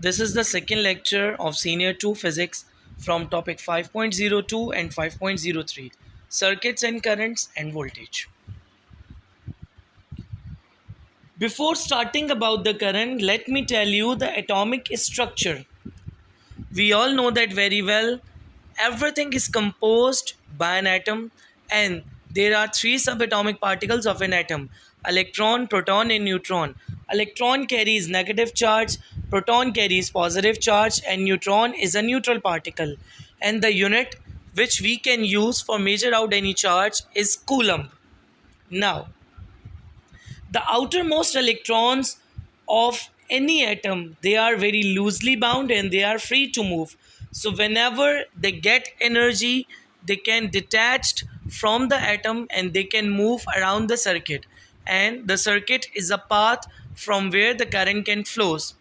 This is the second lecture of Senior 2 Physics from topic 5.02 and 5.03 Circuits and Currents and Voltage. Before starting about the current, let me tell you the atomic structure. We all know that very well. Everything is composed by an atom, and there are three subatomic particles of an atom: electron, proton, and neutron. Electron carries negative charge, proton carries positive charge, and neutron is a neutral particle. And the unit which we can use for measure out any charge is coulomb. Now, the outermost electrons of any atom, they are very loosely bound and they are free to move. So whenever they get energy, they can detach from the atom and they can move around the circuit, and the circuit is a path from where the current can flows.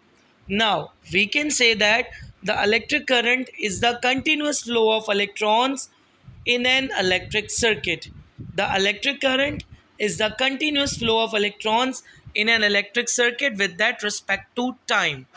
Now we can say that the electric current is the continuous flow of electrons in an electric circuit. The electric current is the continuous flow of electrons in an electric circuit with that respect to time.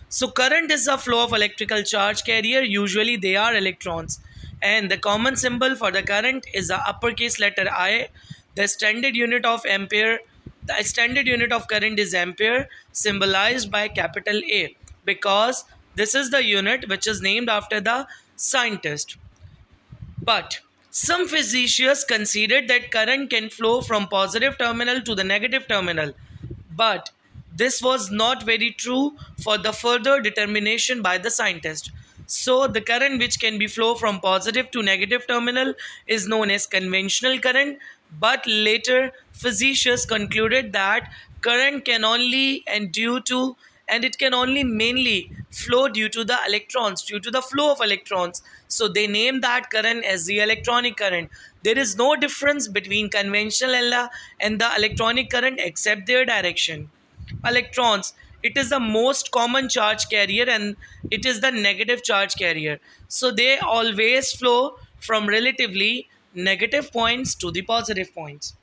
So current is the flow of electrical charge carrier. Usually they are electrons. And the common symbol for the current is the uppercase letter I. The standard unit of ampere, the standard unit of current is ampere, symbolized by capital A, because this is the unit which is named after the scientist. But some physicians considered that current can flow from positive terminal to the negative terminal. But this was not very true for the further determination by the scientist. So the current which can be flow from positive to negative terminal is known as conventional current. But later physicians concluded that current can only and due to and it can only mainly flow due to the electrons, due to the flow of electrons. So they name that current as the electronic current. There is no difference between conventional and the electronic current except their direction. Electrons, it is the most common charge carrier and it is the negative charge carrier. So they always flow from relatively negative points to the positive points.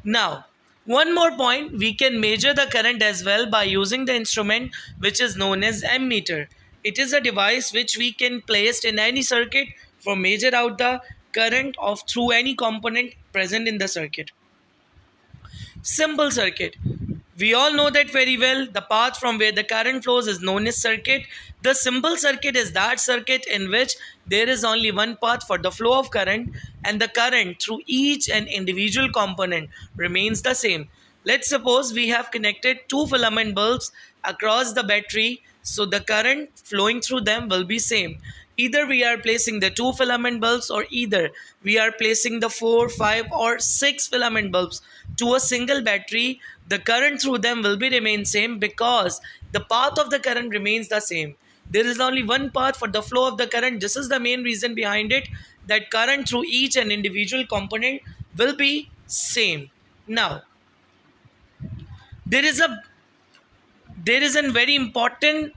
Now, one more point, we can measure the current as well by using the instrument which is known as ammeter. It is a device which we can place in any circuit for measure out the current of through any component present in the circuit. Simple circuit. We all know that very well. The path from where the current flows is known as circuit. The simple circuit is that circuit in which there is only one path for the flow of current, and the current through each and individual component remains the same. Let's suppose we have connected two filament bulbs across the battery, so the current flowing through them will be same. Either we are placing the two filament bulbs or either we are placing the 4, 5 or 6 filament bulbs to a single battery, the current through them will be remain same because the path of the current remains the same. There is only one path for the flow of the current. This is the main reason behind it, that current through each and individual component will be same. Now there is a there is a very important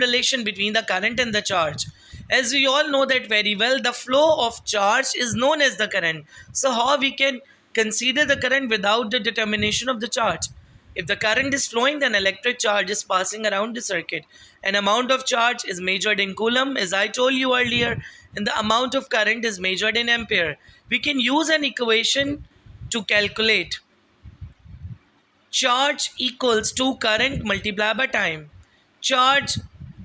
relation between the current and the charge. As we all know that very well, the flow of charge is known as the current. So how we can consider the current without the determination of the charge? If the current is flowing, then electric charge is passing around the circuit. An amount of charge is measured in coulomb, as I told you earlier, and the amount of current is measured in ampere. We can use an equation to calculate charge equals to current multiplied by time. Charge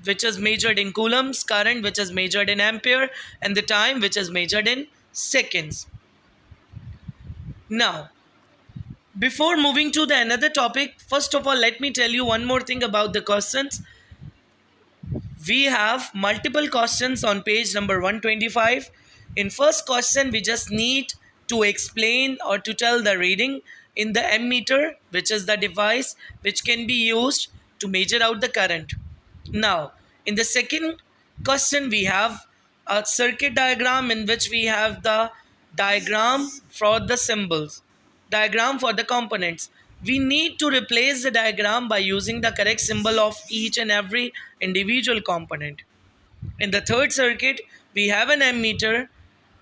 which is measured in coulombs, current which is measured in ampere, and the time which is measured in seconds. Now, before moving to the another topic, first of all, let me tell you one more thing about the questions. We have multiple questions on page number 125. In first question, we just need to explain or to tell the reading in the ammeter, which is the device which can be used to measure out the current. Now, in the second question, we have a circuit diagram in which we have the diagram for the symbols, diagram for the components. We need to replace the diagram by using the correct symbol of each and every individual component. In the third circuit, we have an ammeter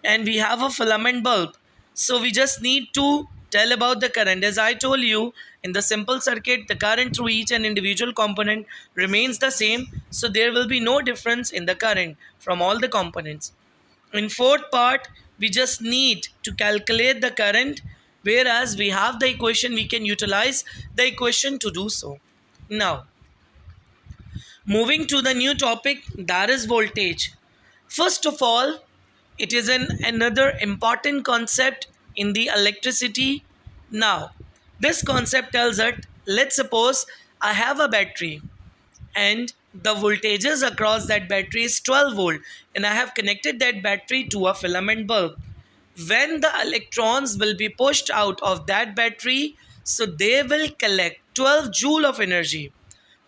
and we have a filament bulb. So we just need to tell about the current. As I told you, in the simple circuit, the current through each and individual component remains the same, so there will be no difference in the current from all the components. In fourth part, we just need to calculate the current, whereas we have the equation, we can utilize the equation to do so. Now, moving to the new topic, that is voltage. First of all, it is another important concept in the electricity. Now, this concept tells that, let's suppose I have a battery and the voltages across that battery is 12 volt, and I have connected that battery to a filament bulb. When the electrons will be pushed out of that battery, so they will collect 12 joule of energy.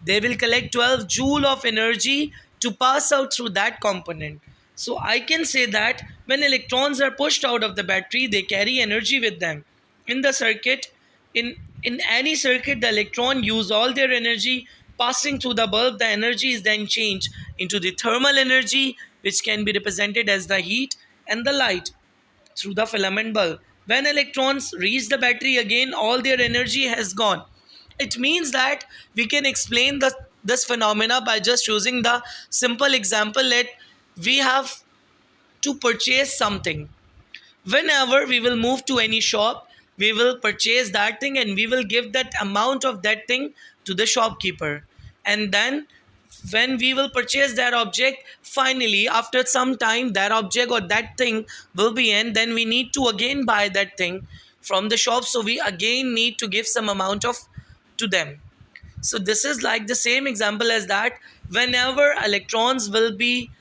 They will collect 12 joule of energy to pass out through that component. So I can say that when electrons are pushed out of the battery, they carry energy with them. In the circuit, in any circuit, the electron use all their energy passing through the bulb. The energy is then changed into the thermal energy, which can be represented as the heat and the light through the filament bulb. When electrons reach the battery again, all their energy has gone. It means that we can explain this phenomena by just using the simple example that we have to purchase something. Whenever we will move to any shop, we will purchase that thing and we will give that amount of that thing to the shopkeeper. And then when we will purchase that object, finally after some time that object or that thing will be in, then we need to again buy that thing from the shop, so we again need to give some amount of to them. So this is like the same example as that. Whenever electrons will be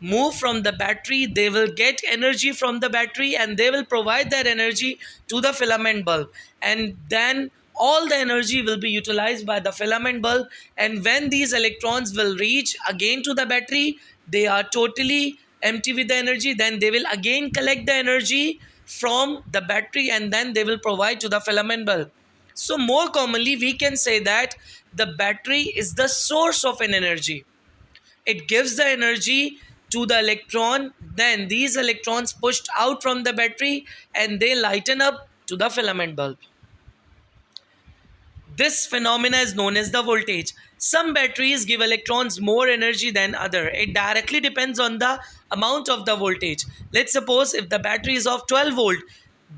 move from the battery, they will get energy from the battery and they will provide that energy to the filament bulb, and then all the energy will be utilized by the filament bulb. And when these electrons will reach again to the battery, they are totally empty with the energy. Then they will again collect the energy from the battery and then they will provide to the filament bulb. So more commonly we can say that the battery is the source of an energy. It gives the energy to the electron, then these electrons pushed out from the battery and they lighten up to the filament bulb. This phenomena is known as the voltage. Some batteries give electrons more energy than other. It directly depends on the amount of the voltage. Let's suppose if the battery is of 12 volt,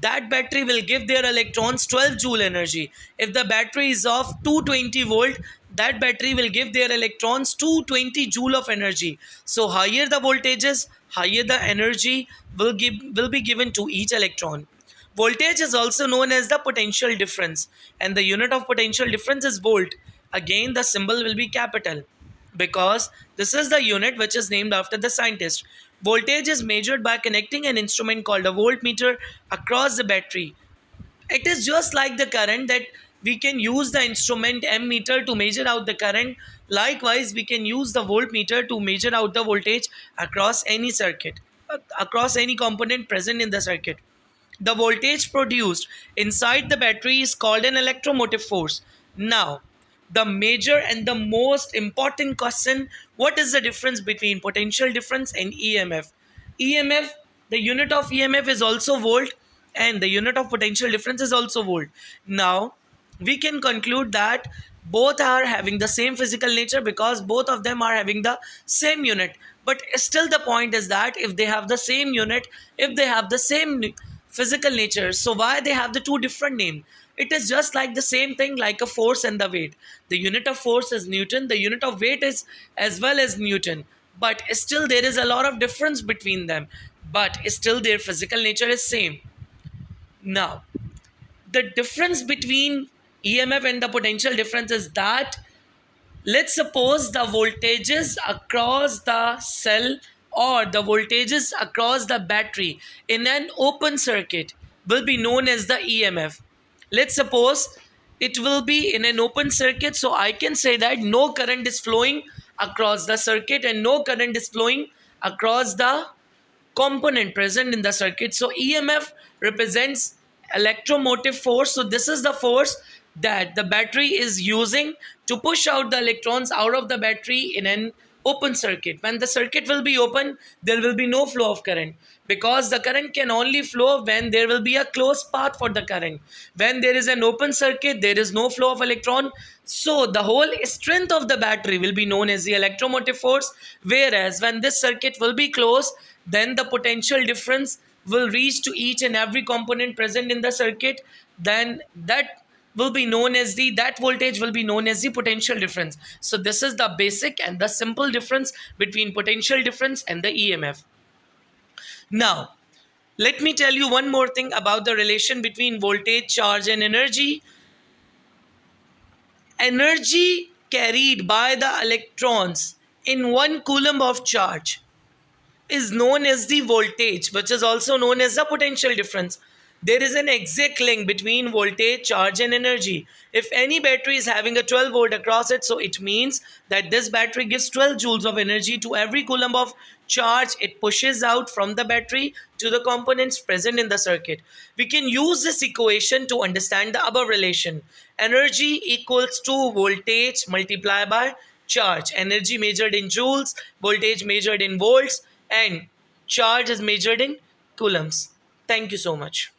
that battery will give their electrons 12 joule energy. If the battery is of 220 volt, that battery will give their electrons 220 joule of energy. So higher the voltages, higher the energy will be given to each electron. Voltage is also known as the potential difference, and the unit of potential difference is volt. Again, the symbol will be capital because this is the unit which is named after the scientist. Voltage is measured by connecting an instrument called a voltmeter across the battery. It is just like the current that we can use the instrument ammeter to measure out the current. Likewise, we can use the voltmeter to measure out the voltage across any circuit, across any component present in the circuit. The voltage produced inside the battery is called an electromotive force. Now, the major and the most important question, what is the difference between potential difference and EMF? EMF, the unit of EMF is also volt and the unit of potential difference is also volt. Now, we can conclude that both are having the same physical nature because both of them are having the same unit. But still the point is that if they have the same unit, if they have the same physical nature, so why they have the two different names? It is just like the same thing like a force and the weight. The unit of force is Newton, the unit of weight is as well as Newton, but still there is a lot of difference between them, but still their physical nature is same. Now, the difference between EMF and the potential difference is that, let's suppose the voltages across the cell or the voltages across the battery in an open circuit will be known as the EMF. Let's suppose it will be in an open circuit, so I can say that no current is flowing across the circuit and no current is flowing across the component present in the circuit. So EMF represents electromotive force. So this is the force that the battery is using to push out the electrons out of the battery in an open circuit. When the circuit will be open, there will be no flow of current, because the current can only flow when there will be a closed path for the current. When there is an open circuit, there is no flow of electron, so the whole strength of the battery will be known as the electromotive force. Whereas when this circuit will be closed, then the potential difference will reach to each and every component present in the circuit. Then that voltage will be known as the potential difference. So this is the basic and the simple difference between potential difference and the EMF. Now let me tell you one more thing about the relation between voltage, charge and energy. Energy carried by the electrons in 1 coulomb of charge is known as the voltage, which is also known as the potential difference. There is an exact link between voltage, charge and energy. If any battery is having a 12 volt across it, so it means that this battery gives 12 joules of energy to every coulomb of charge it pushes out from the battery to the components present in the circuit. We can use this equation to understand the above relation. Energy equals to voltage multiplied by charge. Energy measured in joules, voltage measured in volts, and charge is measured in coulombs. Thank you so much.